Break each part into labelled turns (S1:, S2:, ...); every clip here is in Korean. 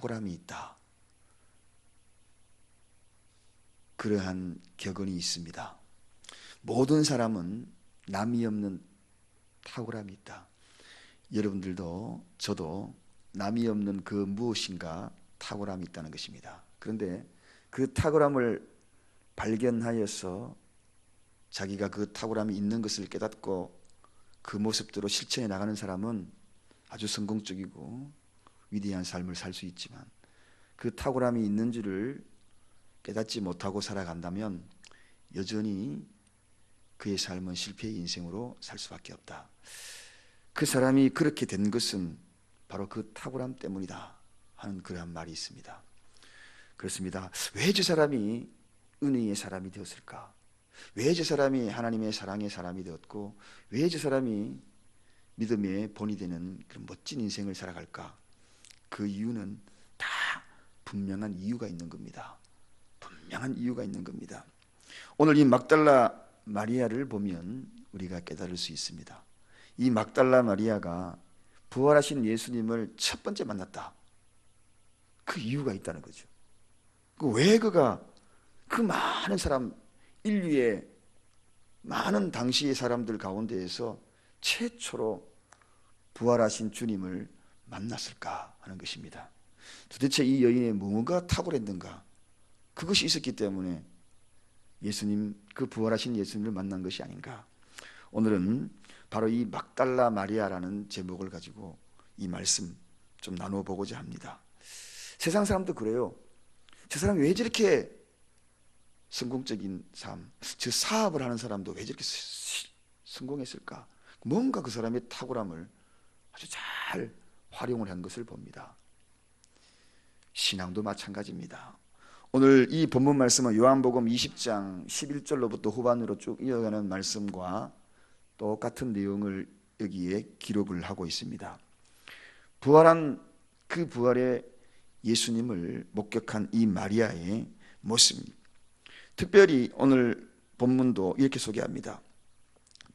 S1: 탁월함이 있다. 그러한 격언이 있습니다. 모든 사람은 남이 없는 탁월함이 있다. 여러분들도 저도 남이 없는 그 무엇인가 탁월함이 있다는 것입니다. 그런데 그 탁월함을 발견하여서 자기가 그 탁월함이 있는 것을 깨닫고 그 모습대로 실천해 나가는 사람은 아주 성공적이고 위대한 삶을 살 수 있지만, 그 탁월함이 있는 줄을 깨닫지 못하고 살아간다면 여전히 그의 삶은 실패의 인생으로 살 수밖에 없다. 그 사람이 그렇게 된 것은 바로 그 탁월함 때문이다 하는 그러한 말이 있습니다. 그렇습니다. 왜 저 사람이 은혜의 사람이 되었을까? 왜 저 사람이 하나님의 사랑의 사람이 되었고, 왜 저 사람이 믿음의 본이 되는 그런 멋진 인생을 살아갈까? 그 이유는 다 분명한 이유가 있는 겁니다. 분명한 이유가 있는 겁니다. 오늘 이 막달라 마리아를 보면 우리가 깨달을 수 있습니다. 이 막달라 마리아가 부활하신 예수님을 첫 번째 만났다. 그 이유가 있다는 거죠. 왜 그가 그 많은 사람, 인류의 많은 당시의 사람들 가운데에서 최초로 부활하신 주님을 만났을까 하는 것입니다. 도대체 이 여인의 뭐가 탁월했는가? 그것이 있었기 때문에 예수님, 그 부활하신 예수님을 만난 것이 아닌가? 오늘은 바로 이 막달라 마리아라는 제목을 가지고 이 말씀 좀 나눠보고자 합니다. 세상 사람도 그래요. 저 사람이 왜 저렇게 성공적인 삶, 저 사업을 하는 사람도 왜 저렇게 성공했을까? 뭔가 그 사람의 탁월함을 아주 잘 활용을 한 것을 봅니다. 신앙도 마찬가지입니다. 오늘 이 본문 말씀은 요한복음 20장 11절로부터 후반으로 쭉 이어가는 말씀과 똑같은 내용을 여기에 기록을 하고 있습니다. 부활한 그 부활의 예수님을 목격한 이 마리아의 모습입니다. 특별히 오늘 본문도 이렇게 소개합니다.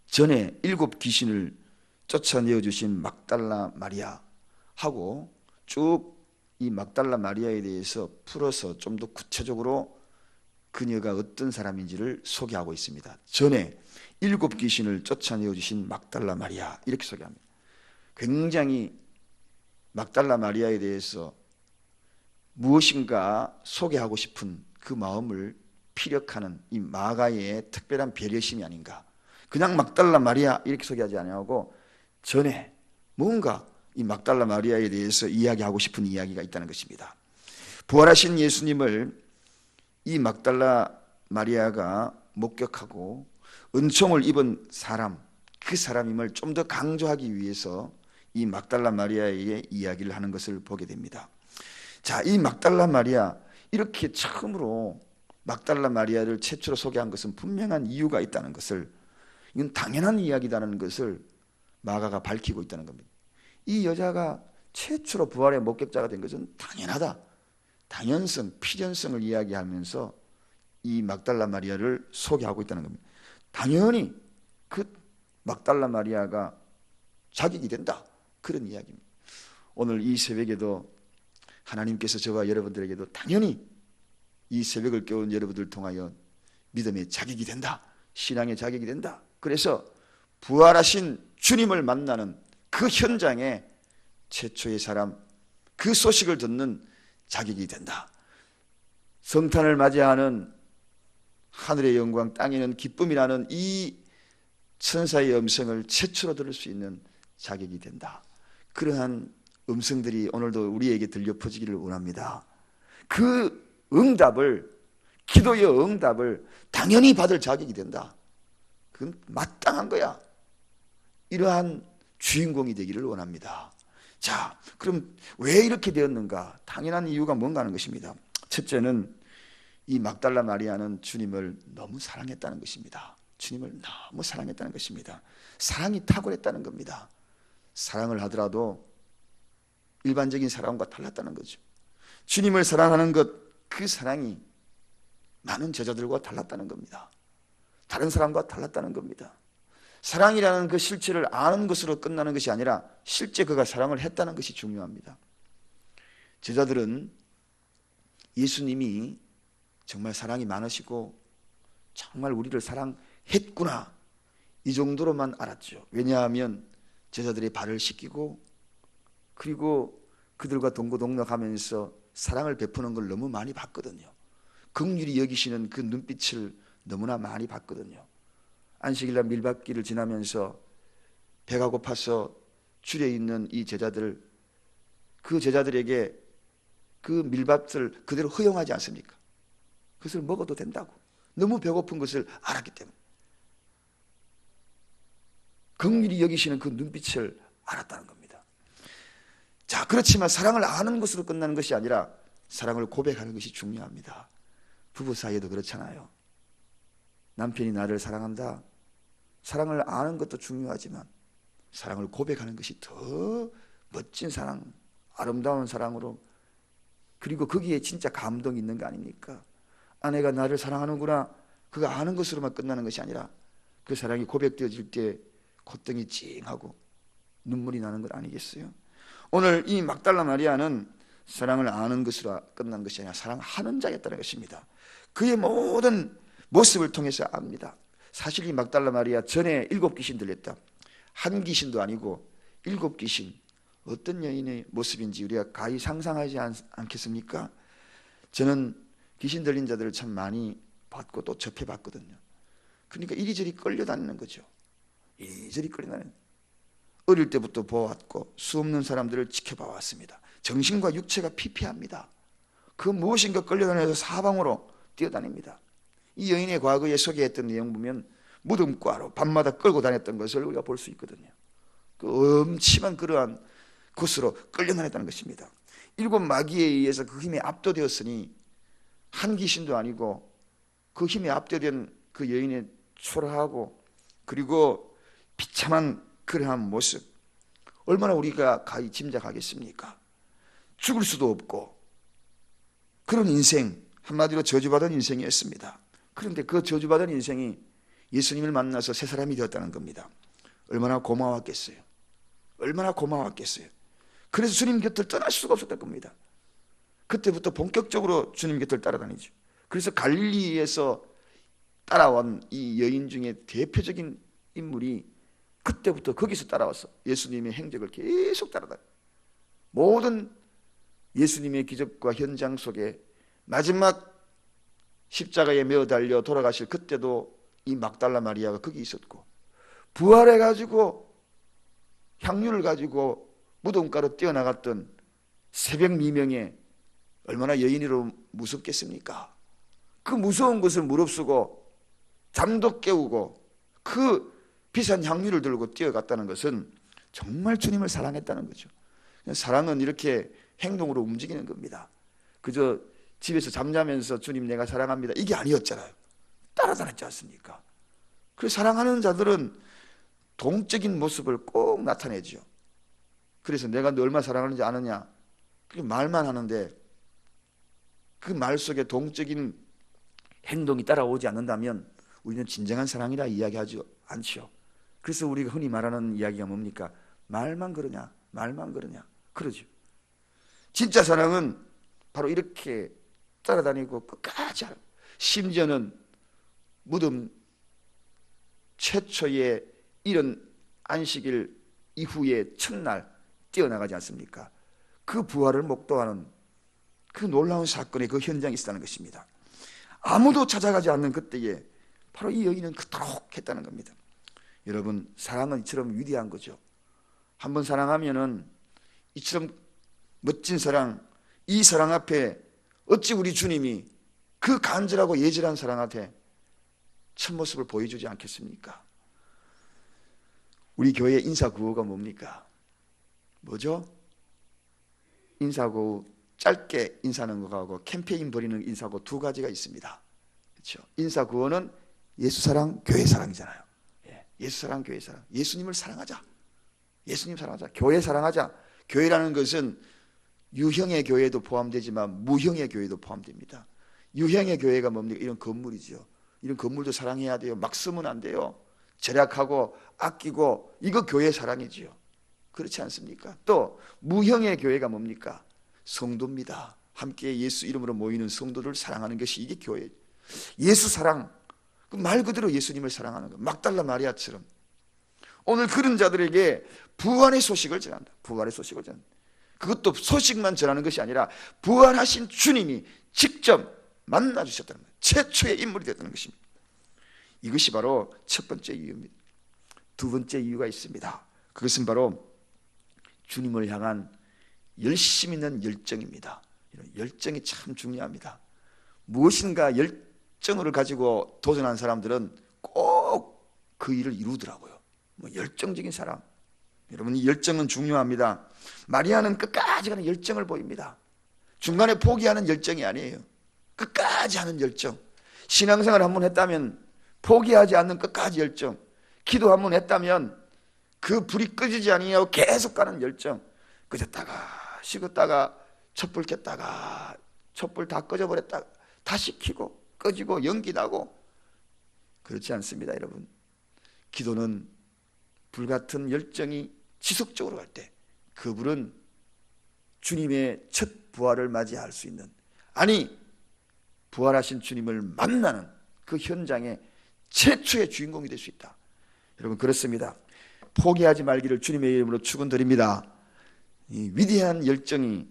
S1: 전에 7 귀신을 쫓아내어 주신 막달라 마리아 하고 쭉 이 막달라 마리아에 대해서 풀어서 좀 더 구체적으로 그녀가 어떤 사람인지를 소개하고 있습니다. 전에 7 귀신을 쫓아내어 주신 막달라 마리아, 이렇게 소개합니다. 굉장히 막달라 마리아에 대해서 무엇인가 소개하고 싶은 그 마음을 피력하는 이 마가의 특별한 배려심이 아닌가. 그냥 막달라 마리아 이렇게 소개하지 아니하고 전에 뭔가 이 막달라 마리아에 대해서 이야기하고 싶은 이야기가 있다는 것입니다. 부활하신 예수님을 이 막달라 마리아가 목격하고 은총을 입은 사람, 그 사람임을 좀 더 강조하기 위해서 이 막달라 마리아의 이야기를 하는 것을 보게 됩니다. 자, 이 막달라 마리아, 이렇게 처음으로 막달라 마리아를 최초로 소개한 것은 분명한 이유가 있다는 것을, 이건 당연한 이야기다는 것을 마가가 밝히고 있다는 겁니다. 이 여자가 최초로 부활의 목격자가 된 것은 당연하다. 당연성, 필연성을 이야기하면서 이 막달라 마리아를 소개하고 있다는 겁니다. 당연히 그 막달라 마리아가 자격이 된다. 그런 이야기입니다. 오늘 이 새벽에도 하나님께서 저와 여러분들에게도 당연히 이 새벽을 깨운 여러분들 통하여 믿음의 자격이 된다. 신앙의 자격이 된다. 그래서 부활하신 주님을 만나는 그 현장에 최초의 사람, 그 소식을 듣는 자격이 된다. 성탄을 맞이하는 하늘의 영광, 땅에는 기쁨이라는 이 천사의 음성을 최초로 들을 수 있는 자격이 된다. 그러한 음성들이 오늘도 우리에게 들려 퍼지기를 원합니다. 그 응답을, 기도의 응답을 당연히 받을 자격이 된다. 그건 마땅한 거야. 이러한 주인공이 되기를 원합니다. 자, 그럼 왜 이렇게 되었는가? 당연한 이유가 뭔가 하는 것입니다. 첫째는 이 막달라 마리아는 주님을 너무 사랑했다는 것입니다. 주님을 너무 사랑했다는 것입니다. 사랑이 탁월했다는 겁니다. 사랑을 하더라도 일반적인 사랑과 달랐다는 거죠. 주님을 사랑하는 것, 그 사랑이 많은 제자들과 달랐다는 겁니다. 다른 사람과 달랐다는 겁니다. 사랑이라는 그 실체를 아는 것으로 끝나는 것이 아니라 실제 그가 사랑을 했다는 것이 중요합니다. 제자들은 예수님이 정말 사랑이 많으시고 정말 우리를 사랑했구나, 이 정도로만 알았죠. 왜냐하면 제자들의 발을 씻기고 그리고 그들과 동고동락하면서 사랑을 베푸는 걸 너무 많이 봤거든요. 긍휼히 여기시는 그 눈빛을 너무나 많이 봤거든요. 안식일날 밀밭길을 지나면서 배가 고파서 줄에 있는 이 제자들, 그 제자들에게 그 밀밥을 그대로 허용하지 않습니까? 그것을 먹어도 된다고. 너무 배고픈 것을 알았기 때문에. 긍휼히 여기시는 그 눈빛을 알았다는 겁니다. 자, 그렇지만 사랑을 아는 것으로 끝나는 것이 아니라 사랑을 고백하는 것이 중요합니다. 부부 사이에도 그렇잖아요. 남편이 나를 사랑한다. 사랑을 아는 것도 중요하지만 사랑을 고백하는 것이 더 멋진 사랑, 아름다운 사랑으로, 그리고 거기에 진짜 감동이 있는 거 아닙니까? 아내가 나를 사랑하는구나, 그거 아는 것으로만 끝나는 것이 아니라 그 사랑이 고백되어질 때 콧등이 찡하고 눈물이 나는 것 아니겠어요? 오늘 이 막달라 마리아는 사랑을 아는 것으로 끝난 것이 아니라 사랑하는 자였다는 것입니다. 그의 모든 모습을 통해서 압니다. 사실 이 막달라 마리아 전에 7귀신 들렸다. 한 귀신도 아니고 7귀신. 어떤 여인의 모습인지 우리가 가히 상상하지 않겠습니까? 저는 귀신 들린 자들을 참 많이 봤고 또 접해봤거든요. 그러니까 이리저리 끌려다니는 거죠. 이리저리 끌려다니는. 어릴 때부터 보아왔고 수없는 사람들을 지켜봐왔습니다. 정신과 육체가 피폐합니다. 그 무엇인가 끌려다녀서 사방으로 뛰어다닙니다. 이 여인의 과거에 소개했던 내용 보면 무덤가로 밤마다 끌고 다녔던 것을 우리가 볼 수 있거든요. 그 엄침한 그러한 곳으로 끌려다녔다는 것입니다. 7 마귀에 의해서 그 힘에 압도되었으니 한 귀신도 아니고 그 힘에 압도된 그 여인의 초라하고 그리고 비참한 그러한 모습, 얼마나 우리가 가히 짐작하겠습니까? 죽을 수도 없고 그런 인생, 한마디로 저주받은 인생이었습니다. 그런데 그 저주받은 인생이 예수님을 만나서 새 사람이 되었다는 겁니다. 얼마나 고마웠겠어요. 얼마나 고마웠겠어요. 그래서 주님 곁을 떠날 수가 없었던 겁니다. 그때부터 본격적으로 주님 곁을 따라다니죠. 그래서 갈릴리에서 따라온 이 여인 중에 대표적인 인물이 그때부터 거기서 따라와서 예수님의 행적을 계속 따라다녀요. 모든 예수님의 기적과 현장 속에 마지막 십자가에 매어 달려 돌아가실 그때도 이 막달라 마리아가 거기 있었고, 부활해가지고 향유를 가지고 무덤가로 뛰어나갔던 새벽 미명에 얼마나 여인으로 무섭겠습니까? 그 무서운 것을 무릅쓰고 잠도 깨우고 그 비싼 향유를 들고 뛰어갔다는 것은 정말 주님을 사랑했다는 거죠. 사랑은 이렇게 행동으로 움직이는 겁니다. 그저 집에서 잠자면서 주님 내가 사랑합니다 이게 아니었잖아요. 따라다녔지 않습니까? 그래서 사랑하는 자들은 동적인 모습을 꼭 나타내죠. 그래서 내가 너 얼마나 사랑하는지 아느냐, 그게 말만 하는데 그 말 속에 동적인 행동이 따라오지 않는다면 우리는 진정한 사랑이라 이야기하지 않죠. 그래서 우리가 흔히 말하는 이야기가 뭡니까? 말만 그러냐, 말만 그러냐, 그러죠. 진짜 사랑은 바로 이렇게 따라다니고 끝까지 하고, 심지어는 무덤 최초의 이런 안식일 이후의 첫날 뛰어나가지 않습니까? 그 부활을 목도하는 그 놀라운 사건의 그 현장에 있었다는 것입니다. 아무도 찾아가지 않는 그때에 바로 이 여인은 그토록 했다는 겁니다. 여러분, 사랑은 이처럼 위대한 거죠. 한번 사랑하면은 이처럼 멋진 사랑, 이 사랑 앞에 어찌 우리 주님이 그 간절하고 예절한 사랑 앞에 첫 모습을 보여주지 않겠습니까? 우리 교회 인사구호가 뭡니까? 뭐죠? 인사구호, 짧게 인사하는 거하고 캠페인 벌이는 인사구호 두 가지가 있습니다. 그렇죠? 인사구호는 예수 사랑, 교회 사랑이잖아요. 예수 사랑, 교회 사랑. 예수님을 사랑하자. 예수님 사랑하자. 교회 사랑하자. 교회라는 것은 유형의 교회도 포함되지만 무형의 교회도 포함됩니다. 유형의 교회가 뭡니까? 이런 건물이죠. 이런 건물도 사랑해야 돼요. 막 쓰면 안 돼요. 절약하고 아끼고, 이거 교회 사랑이지요. 그렇지 않습니까? 또 무형의 교회가 뭡니까? 성도입니다. 함께 예수 이름으로 모이는 성도를 사랑하는 것이 이게 교회. 예수 사랑, 말 그대로 예수님을 사랑하는 것. 막달라 마리아처럼 오늘 그런 자들에게 부활의 소식을 전한다. 부활의 소식을 전한다. 그것도 소식만 전하는 것이 아니라 부활하신 주님이 직접 만나주셨다는 거예요. 최초의 인물이 됐다는 것입니다. 이것이 바로 첫 번째 이유입니다. 두 번째 이유가 있습니다. 그것은 바로 주님을 향한 열심 있는 열정입니다. 열정이 참 중요합니다. 무엇인가 열정을 가지고 도전한 사람들은 꼭 그 일을 이루더라고요. 열정적인 사람. 여러분, 이 열정은 중요합니다. 마리아는 끝까지 가는 열정을 보입니다. 중간에 포기하는 열정이 아니에요. 끝까지 하는 열정. 신앙생활 한번 했다면 포기하지 않는 끝까지 열정. 기도 한번 했다면 그 불이 꺼지지 아니하고 계속 가는 열정. 꺼졌다가 식었다가 촛불 켰다가 촛불 다 꺼져버렸다가 다시 켜고 꺼지고 연기 나고. 그렇지 않습니다, 여러분. 기도는 불같은 열정이 지속적으로 갈 때 그 불은 주님의 첫 부활을 맞이할 수 있는, 아니 부활하신 주님을 만나는 그 현장의 최초의 주인공이 될 수 있다. 여러분, 그렇습니다. 포기하지 말기를 주님의 이름으로 축원드립니다. 이 위대한 열정이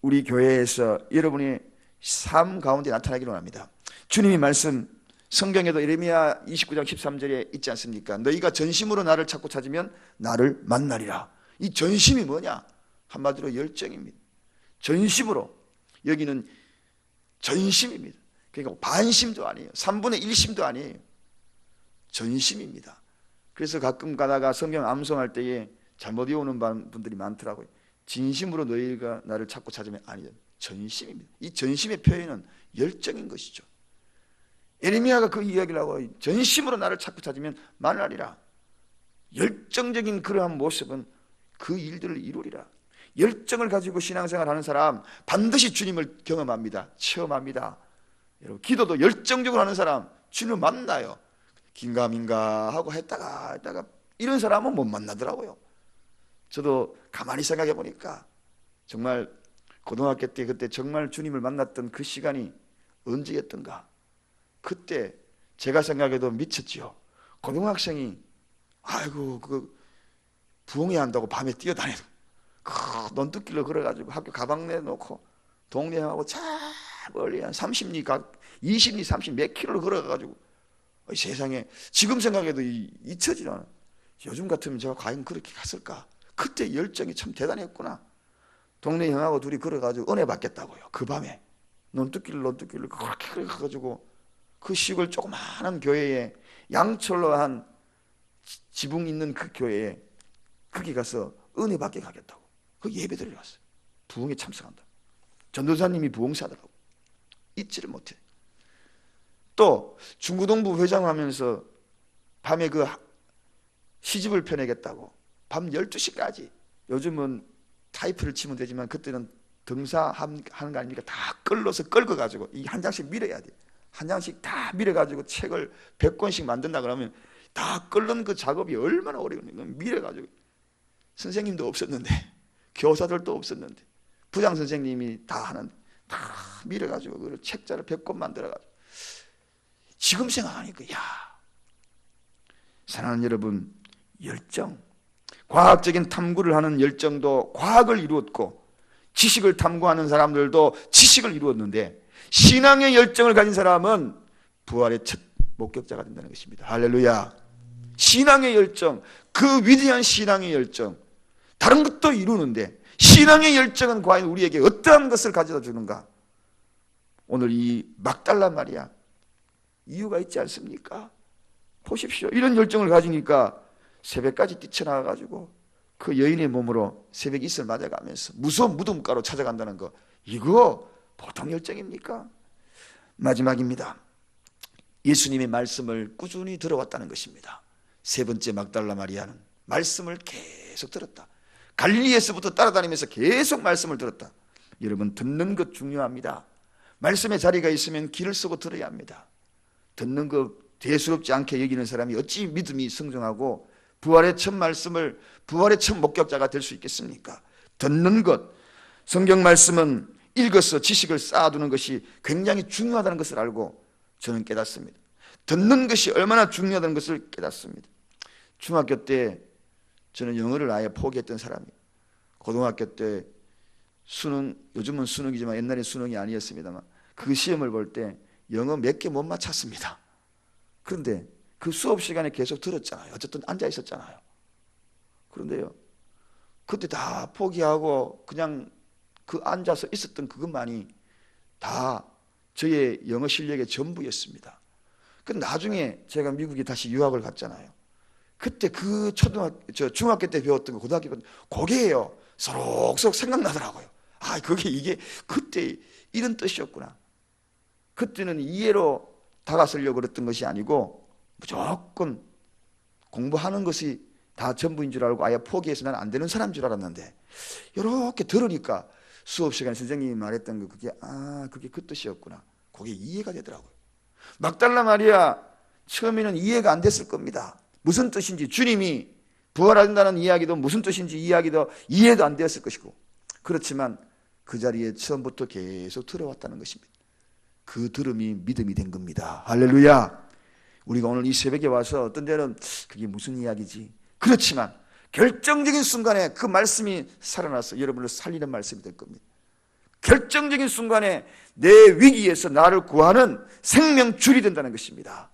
S1: 우리 교회에서 여러분의 삶 가운데 나타나기를 원합니다. 주님이 말씀, 성경에도 예레미야 29장 13절에 있지 않습니까? 너희가 전심으로 나를 찾고 찾으면 나를 만나리라. 이 전심이 뭐냐? 한마디로 열정입니다. 전심으로. 여기는 전심입니다. 그러니까 반심도 아니에요. 3분의 1심도 아니에요. 전심입니다. 그래서 가끔 가다가 성경 암송할 때에 잘못 외우는 분들이 많더라고요. 진심으로 너희가 나를 찾고 찾으면 아니죠. 전심입니다. 이 전심의 표현은 열정인 것이죠. 예레미야가 그 이야기를 하고 전심으로 나를 찾고 찾으면 만나리라. 열정적인 그러한 모습은 그 일들을 이루리라. 열정을 가지고 신앙생활 하는 사람 반드시 주님을 경험합니다. 체험합니다. 여러분, 기도도 열정적으로 하는 사람 주님을 만나요. 긴가민가 하고 했다가 이런 사람은 못 만나더라고요. 저도 가만히 생각해 보니까 정말 고등학교 때 그때 정말 주님을 만났던 그 시간이 언제였던가. 그때 제가 생각해도 미쳤지요. 고등학생이 아이고 그 부흥회 한다고 밤에 뛰어다니는 그 논뚝길로 걸어가지고 학교 가방 내놓고 동네 형하고 참 멀리 한 30리 20리 30 몇 킬로를 걸어가가지고 세상에 지금 생각해도 잊혀지지 않아. 요즘 같으면 제가 과연 그렇게 갔을까? 그때 열정이 참 대단했구나. 동네 형하고 둘이 걸어가지고 은혜 받겠다고요. 그 밤에 논뚝길로 그렇게 걸어가지고 그 시골 조그마한 교회에 양철로 한 지붕 있는 그 교회에 거기 가서 은혜 받게 가겠다고 그 예배 드리러 갔어요. 부흥에 참석한다. 전도사님이 부흥사더라고. 잊지를 못해. 또 중구동부 회장하면서 밤에 그 시집을 펴내겠다고 밤 12시까지, 요즘은 타이프를 치면 되지만 그때는 등사하는 거 아닙니까? 다 끌고 가지고 이 한 장씩 밀어야 돼. 한 장씩 다 밀어가지고 책을 100권씩 만든다 그러면 다 끓는 그 작업이 얼마나 오래 걸리는가. 밀어가지고 선생님도 없었는데 교사들도 없었는데 부장 선생님이 다 하는데 다 밀어가지고 그 책자를 100권 만들어가지고 지금 생각하니까 사랑하는 여러분, 열정, 과학적인 탐구를 하는 열정도 과학을 이루었고 지식을 탐구하는 사람들도 지식을 이루었는데 신앙의 열정을 가진 사람은 부활의 첫 목격자가 된다는 것입니다. 할렐루야. 신앙의 열정, 그 위대한 신앙의 열정, 다른 것도 이루는데 신앙의 열정은 과연 우리에게 어떠한 것을 가져다 주는가? 오늘 이 막달라 마리아 이유가 있지 않습니까? 보십시오. 이런 열정을 가지니까 새벽까지 뛰쳐나가가지고 그 여인의 몸으로 새벽 이슬 맞아가면서 무서운 무덤가로 찾아간다는 거, 이거 보통 열정입니까? 마지막입니다. 예수님의 말씀을 꾸준히 들어왔다는 것입니다. 세 번째 막달라 마리아는 말씀을 계속 들었다. 갈릴리에서부터 따라다니면서 계속 말씀을 들었다. 여러분, 듣는 것 중요합니다. 말씀의 자리가 있으면 귀를 쓰고 들어야 합니다. 듣는 것 대수롭지 않게 여기는 사람이 어찌 믿음이 성장하고 부활의 첫 말씀을, 부활의 첫 목격자가 될 수 있겠습니까? 듣는 것, 성경 말씀은 읽어서 지식을 쌓아두는 것이 굉장히 중요하다는 것을 알고 저는 깨닫습니다. 듣는 것이 얼마나 중요하다는 것을 깨닫습니다. 중학교 때 저는 영어를 아예 포기했던 사람이에요. 고등학교 때 수능, 요즘은 수능이지만 옛날에 수능이 아니었습니다만 그 시험을 볼 때 영어 몇 개 못 맞췄습니다. 그런데 그 수업 시간에 계속 들었잖아요. 어쨌든 앉아 있었잖아요. 그런데요, 그때 다 포기하고 그냥 그 앉아서 있었던 그것만이 다 저의 영어 실력의 전부였습니다. 그 나중에 제가 미국에 다시 유학을 갔잖아요. 그때 그 중학교 때 배웠던 거 고등학교 때 그게요 서록서록 생각나더라고요. 아, 이게 그때 이런 뜻이었구나. 그때는 이해로 다가서려고 그랬던 것이 아니고 무조건 공부하는 것이 다 전부인 줄 알고 아예 포기해서 난 안 되는 사람인 줄 알았는데 이렇게 들으니까 수업 시간에 선생님이 말했던 거 그게 그 뜻이었구나. 그게 이해가 되더라고요. 막달라 마리아 처음에는 이해가 안 됐을 겁니다. 무슨 뜻인지, 주님이 부활한다는 이야기도 무슨 뜻인지 이해도 안 되었을 것이고, 그렇지만 그 자리에 처음부터 계속 들어왔다는 것입니다. 그 들음이 믿음이 된 겁니다. 할렐루야. 우리가 오늘 이 새벽에 와서 어떤 데는 그게 무슨 이야기지, 그렇지만 결정적인 순간에 그 말씀이 살아나서 여러분을 살리는 말씀이 될 겁니다. 결정적인 순간에 내 위기에서 나를 구하는 생명줄이 된다는 것입니다.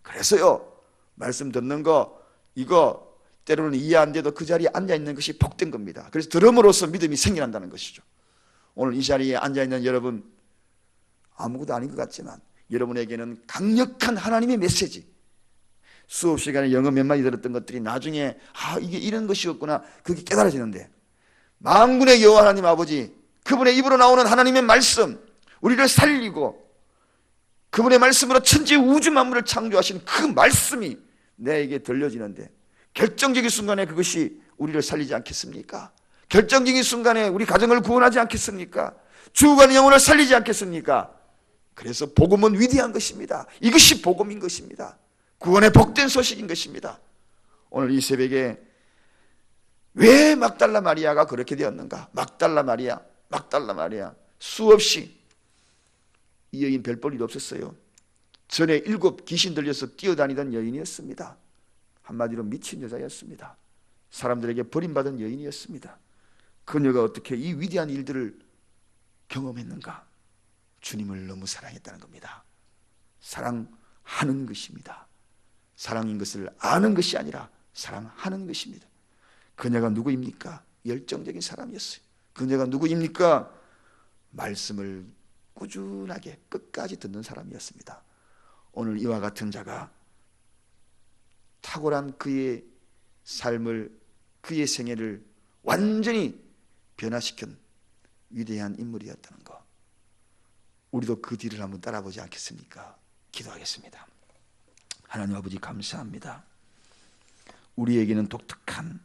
S1: 그래서요, 말씀 듣는 거 이거 때로는 이해 안 돼도 그 자리에 앉아있는 것이 복된 겁니다. 그래서 들음으로써 믿음이 생겨난다는 것이죠. 오늘 이 자리에 앉아있는 여러분, 아무것도 아닌 것 같지만 여러분에게는 강력한 하나님의 메시지, 수업 시간에 영어 몇 마디 들었던 것들이 나중에 이게 이런 것이었구나, 그게 깨달아지는데, 만군의 여호와 하나님 아버지, 그분의 입으로 나오는 하나님의 말씀, 우리를 살리고 그분의 말씀으로 천지 우주 만물을 창조하신 그 말씀이 내게 들려지는데, 결정적인 순간에 그것이 우리를 살리지 않겠습니까? 결정적인 순간에 우리 가정을 구원하지 않겠습니까? 죽어가는 영혼을 살리지 않겠습니까? 그래서 복음은 위대한 것입니다. 이것이 복음인 것입니다. 구원의 복된 소식인 것입니다. 오늘 이 새벽에 왜 막달라 마리아가 그렇게 되었는가? 막달라 마리아 수없이 이 여인 별 볼 일 없었어요. 전에 7 귀신 들려서 뛰어다니던 여인이었습니다. 한마디로 미친 여자였습니다. 사람들에게 버림받은 여인이었습니다. 그녀가 어떻게 이 위대한 일들을 경험했는가? 주님을 너무 사랑했다는 겁니다. 사랑하는 것입니다. 사랑인 것을 아는 것이 아니라 사랑하는 것입니다. 그녀가 누구입니까? 열정적인 사람이었어요. 그녀가 누구입니까? 말씀을 꾸준하게 끝까지 듣는 사람이었습니다. 오늘 이와 같은 자가 탁월한 그의 삶을, 그의 생애를 완전히 변화시킨 위대한 인물이었다는 것, 우리도 그 뒤를 한번 따라보지 않겠습니까? 기도하겠습니다. 하나님 아버지, 감사합니다. 우리에게는 독특한